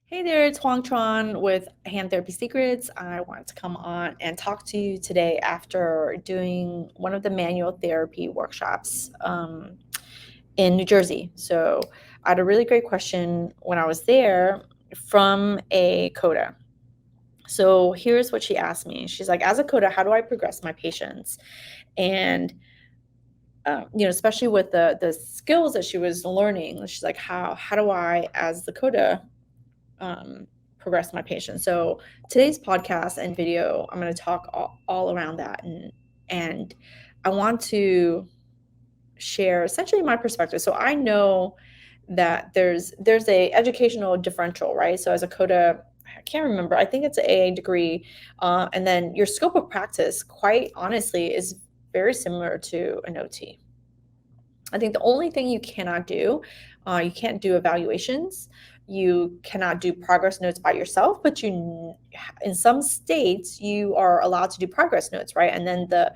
Hey there, it's Huang Tron with Hand Therapy Secrets. I wanted to come on and talk to you today after doing one of the manual therapy workshops in New Jersey. So I had a really great question when I was there from a COTA. So here's what she asked me. She's like, as a COTA, how do I progress my patients? And especially with the skills that she was learning, she's like, how do I, as the COTA, progress my patients. So today's podcast and video, I'm going to talk all around that, and I want to share essentially my perspective. So I know that there's a educational differential, right? So as a COTA, I can't remember. I think it's an AA degree, and then your scope of practice, quite honestly, is very similar to an OT. I think the only thing you cannot do, you can't do evaluations. You cannot do progress notes by yourself, but in some states, you are allowed to do progress notes, right? And then the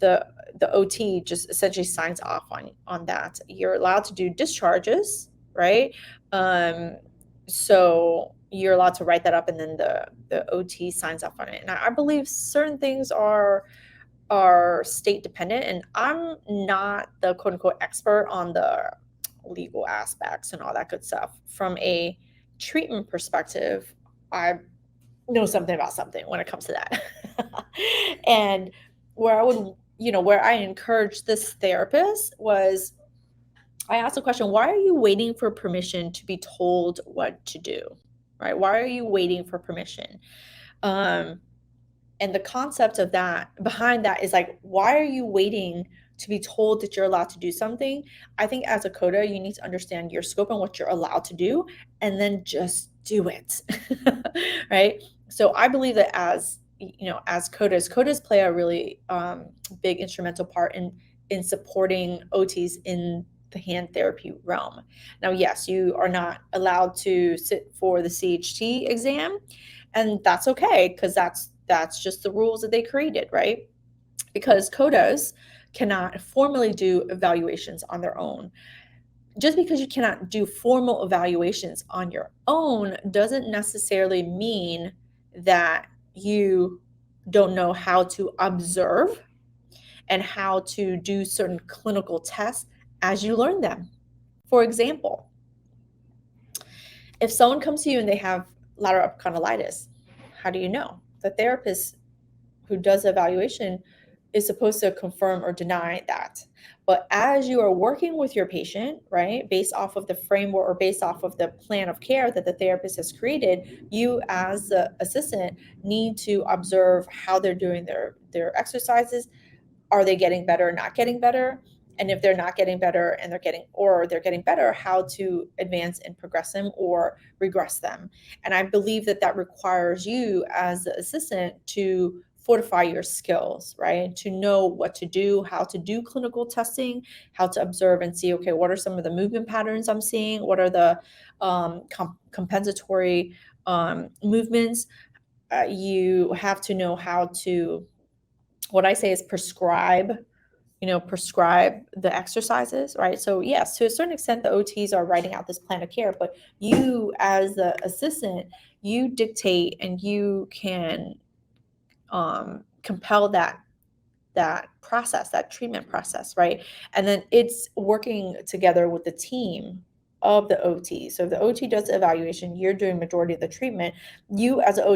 the OT just essentially signs off on that. You're allowed to do discharges, right? Um, so you're allowed to write that up, and then the OT signs off on it. And I believe certain things are state dependent, and I'm not the quote unquote expert on the legal aspects and all that good stuff. From a treatment perspective, I know something about something when it comes to that. And where I would, where I encouraged this therapist was, I asked the question, why are you waiting for permission to be told what to do? Right? Why are you waiting for permission? Um, and the concept of that behind that is like, why are you waiting to be told that you're allowed to do something? I think as a COTA, you need to understand your scope and what you're allowed to do, and then just do it. Right? So I believe that as COTAs play a really big instrumental part in supporting OTs in the hand therapy realm. Now, yes, you are not allowed to sit for the CHT exam, and that's okay, because that's just the rules that they created, right? Because COTAs cannot formally do evaluations on their own. Just because you cannot do formal evaluations on your own doesn't necessarily mean that you don't know how to observe and how to do certain clinical tests as you learn them. For example, if someone comes to you and they have lateral epicondylitis, how do you know? The therapist who does the evaluation is supposed to confirm or deny that. But as you are working with your patient, right, based off of the framework or based off of the plan of care that the therapist has created, you as the assistant need to observe how they're doing their exercises. Are they getting better or not getting better? And if they're not getting better and they're getting better, how to advance and progress them or regress them. And I believe that requires you as the assistant to fortify your skills, right? To know what to do, how to do clinical testing, how to observe and see, okay, what are some of the movement patterns I'm seeing? What are the compensatory movements? You have to know how to, what I say is prescribe the exercises, right? So yes, to a certain extent, the OTs are writing out this plan of care, but you as the assistant, you dictate and you can compel that process, that treatment process, right? And then it's working together with the team of the OT. So if the OT does the evaluation, you're doing majority of the treatment. You as an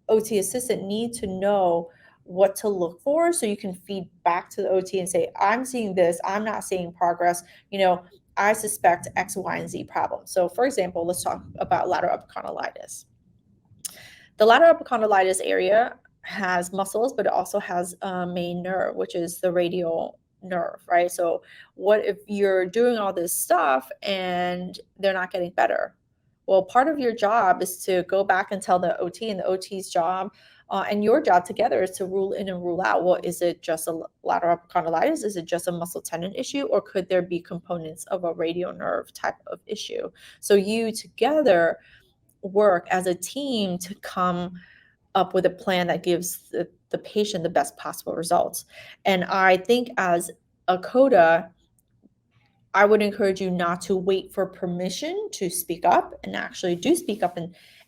OT assistant need to know what to look for, so you can feed back to the OT and say, I'm seeing this, I'm not seeing progress, I suspect X, Y, and Z problem. So for example, let's talk about lateral epicondylitis. The lateral epicondylitis area has muscles, but it also has a main nerve, which is the radial nerve, right? So what if you're doing all this stuff and they're not getting better? Well, part of your job is to go back and tell the OT, and the OT's job and your job together is to rule in and rule out, well, is it just a lateral epicondylitis? Is it just a muscle tendon issue? Or could there be components of a radial nerve type of issue? So you together work as a team to come up with a plan that gives the patient the best possible results. And I think as a COTA, I would encourage you not to wait for permission to speak up, and actually do speak up,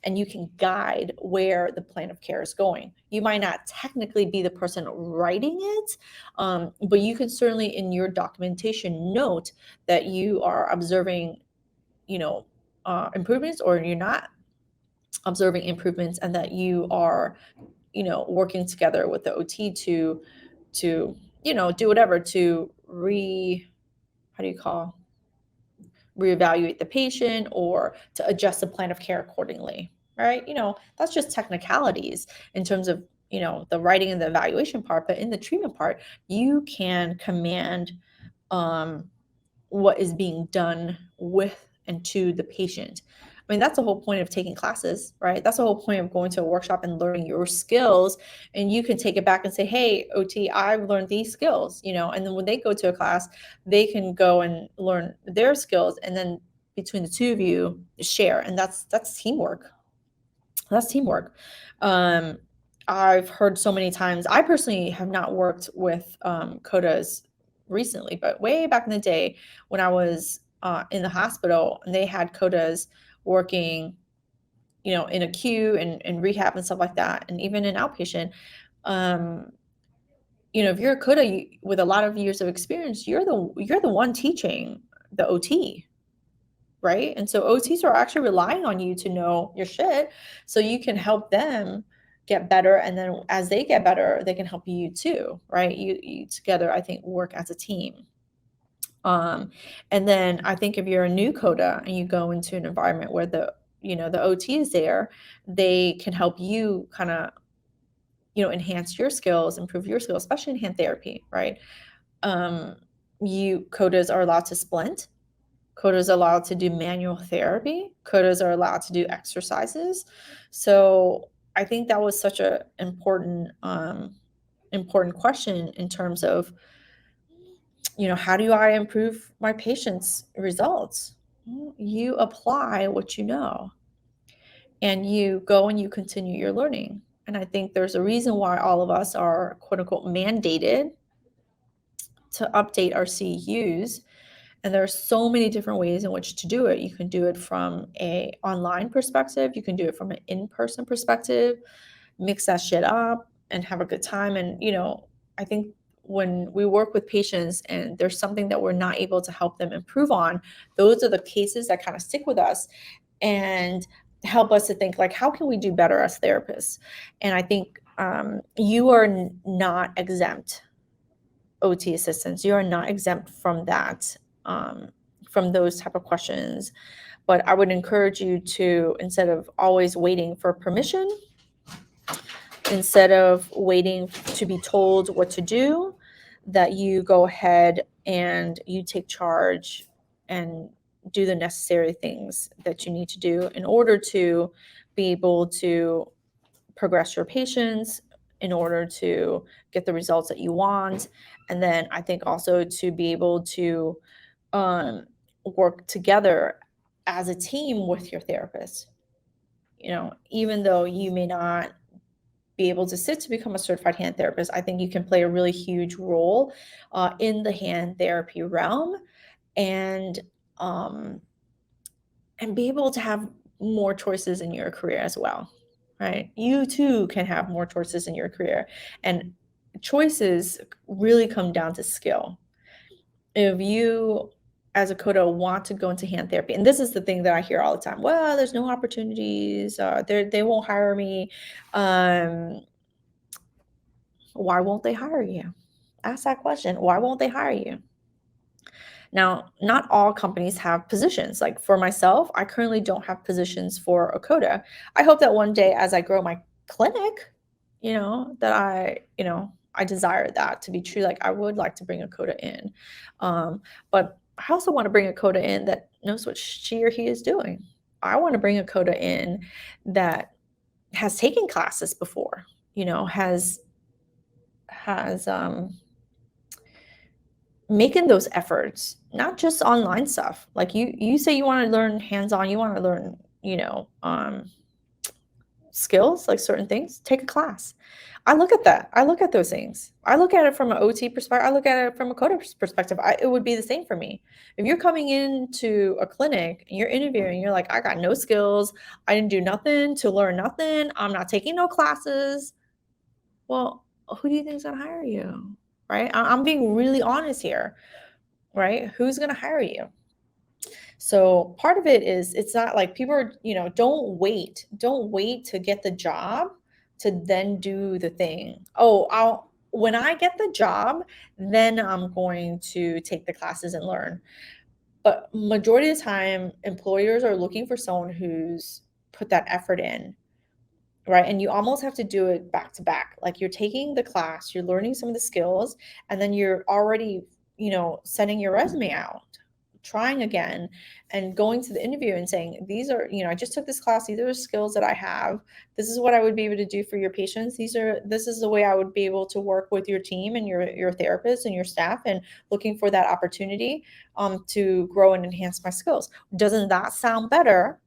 and you can guide where the plan of care is going. You might not technically be the person writing it, but you can certainly in your documentation note that you are observing, improvements, or you're not observing improvements, and that you are, working together with the OT to do whatever to how do you call reevaluate the patient, or to adjust the plan of care accordingly, right? That's just technicalities in terms of, the writing and the evaluation part, but in the treatment part, you can command um, what is being done with and to the patient. I mean, that's the whole point of taking classes, right? That's the whole point of going to a workshop and learning your skills. And you can take it back and say, hey, OT, I've learned these skills, and then when they go to a class, they can go and learn their skills. And then between the two of you share. And that's teamwork. That's teamwork. Um, I've heard so many times, I personally have not worked with COTAs recently, but way back in the day when I was in the hospital, and they had COTAs working, in acute and rehab and stuff like that, and even in outpatient. Um, if you're a COTA with a lot of years of experience, you're the one teaching the OT, right? And so OTs are actually relying on you to know your shit so you can help them get better. And then as they get better, they can help you too, right? You together, I think, work as a team. And then I think if you're a new COTA and you go into an environment where the OT is there, they can help you kind of, enhance your skills, improve your skills, especially in hand therapy, right? You COTAs are allowed to splint. COTAs are allowed to do manual therapy. COTAs are allowed to do exercises. So I think that was such a important question in terms of, how do I improve my patients' results? Well, you apply what you know, and you go and you continue your learning. And I think there's a reason why all of us are quote unquote mandated to update our CEUs. And there are so many different ways in which to do it. You can do it from a online perspective. You can do it from an in-person perspective. Mix that shit up and have a good time. And, I think when we work with patients and there's something that we're not able to help them improve on, those are the cases that kind of stick with us and help us to think, like, how can we do better as therapists? And I think you are not exempt. OT assistants, you are not exempt from that, from those type of questions. But I would encourage you to, instead of always waiting for permission, instead of waiting to be told what to do, that you go ahead and you take charge and do the necessary things that you need to do in order to be able to progress your patients, in order to get the results that you want. And then I think also to be able to work together as a team with your therapist. Even though you may not be able to sit to become a certified hand therapist, I think you can play a really huge role in the hand therapy realm, and um, and be able to have more choices in your career as well, right? You too can have more choices in your career, and choices really come down to skill. If you, as a COTA, want to go into hand therapy, and this is the thing that I hear all the time, well, there's no opportunities, they won't hire me. Why won't they hire you? Ask that question. Why won't they hire you? Now, not all companies have positions. Like for myself, I currently don't have positions for a COTA. I hope that one day as I grow my clinic, that I desire that to be true. Like I would like to bring a COTA in. But I also want to bring a COTA in that knows what she or he is doing. I want to bring a COTA in that has taken classes before, has making those efforts, not just online stuff. Like you say you want to learn hands-on, you want to learn, skills, like certain things, take a class. I look at that. I look at those things. I look at it from an OT perspective. I look at it from a COTA perspective. It would be the same for me. If you're coming into a clinic and you're interviewing, you're like, I got no skills. I didn't do nothing to learn nothing. I'm not taking no classes. Well, who do you think is going to hire you? Right? I'm being really honest here. Right? Who's going to hire you? So part of it is it's not like people are, don't wait to get the job to then do the thing. Oh, when I get the job, then I'm going to take the classes and learn. But majority of the time, employers are looking for someone who's put that effort in, right? And you almost have to do it back to back. Like you're taking the class, you're learning some of the skills, and then you're already, sending your resume out, trying again, and going to the interview and saying, these are, I just took this class, these are the skills that I have. This is what I would be able to do for your patients. This is the way I would be able to work with your team and your therapist and your staff, and looking for that opportunity to grow and enhance my skills. Doesn't that sound better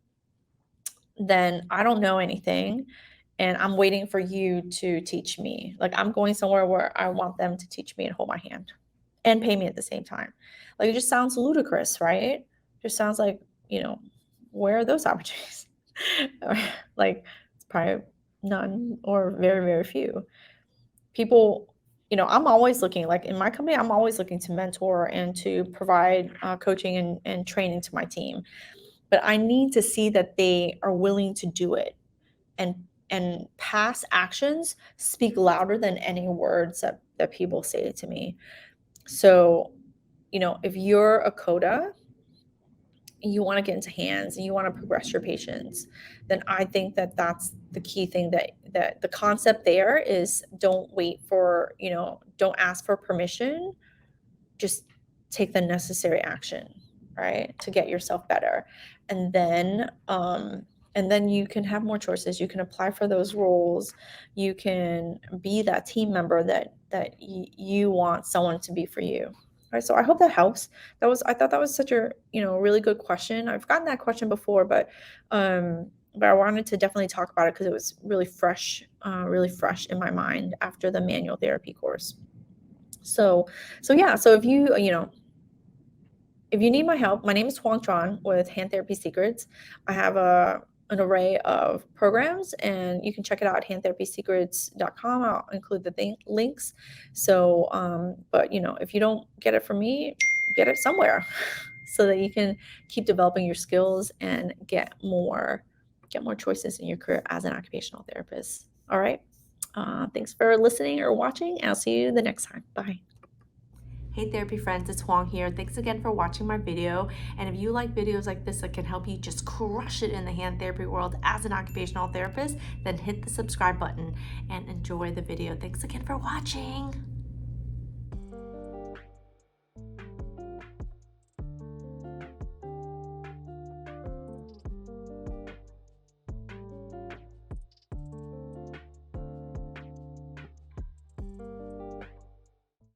than I don't know anything and I'm waiting for you to teach me? Like I'm going somewhere where I want them to teach me and hold my hand and pay me at the same time. Like it just sounds ludicrous, right? Just sounds like, where are those opportunities? Like it's probably none or very, very few. People, I'm always looking, like in my company, I'm always looking to mentor and to provide coaching and training to my team. But I need to see that they are willing to do it. And past actions speak louder than any words that people say to me. So, if you're a COTA, you want to get into hands and you want to progress your patients, then I think that that's the key thing, that the concept there is don't wait for, don't ask for permission, just take the necessary action, right, to get yourself better. And then you can have more choices. You can apply for those roles. You can be that team member that you want someone to be for you. All right, so I hope that helps. I thought that was such a, really good question. I've gotten that question before, but I wanted to definitely talk about it because it was really fresh in my mind after the manual therapy course. So yeah, so if you need my help, my name is Huang Tran with Hand Therapy Secrets. I have an array of programs, and you can check it out at handtherapysecrets.com. I'll include the links. So, but if you don't get it from me, get it somewhere so that you can keep developing your skills and get more choices in your career as an occupational therapist. All right. Thanks for listening or watching. I'll see you the next time. Bye. Hey therapy friends, it's Huang here. Thanks again for watching my video. And if you like videos like this that can help you just crush it in the hand therapy world as an occupational therapist, then hit the subscribe button and enjoy the video. Thanks again for watching.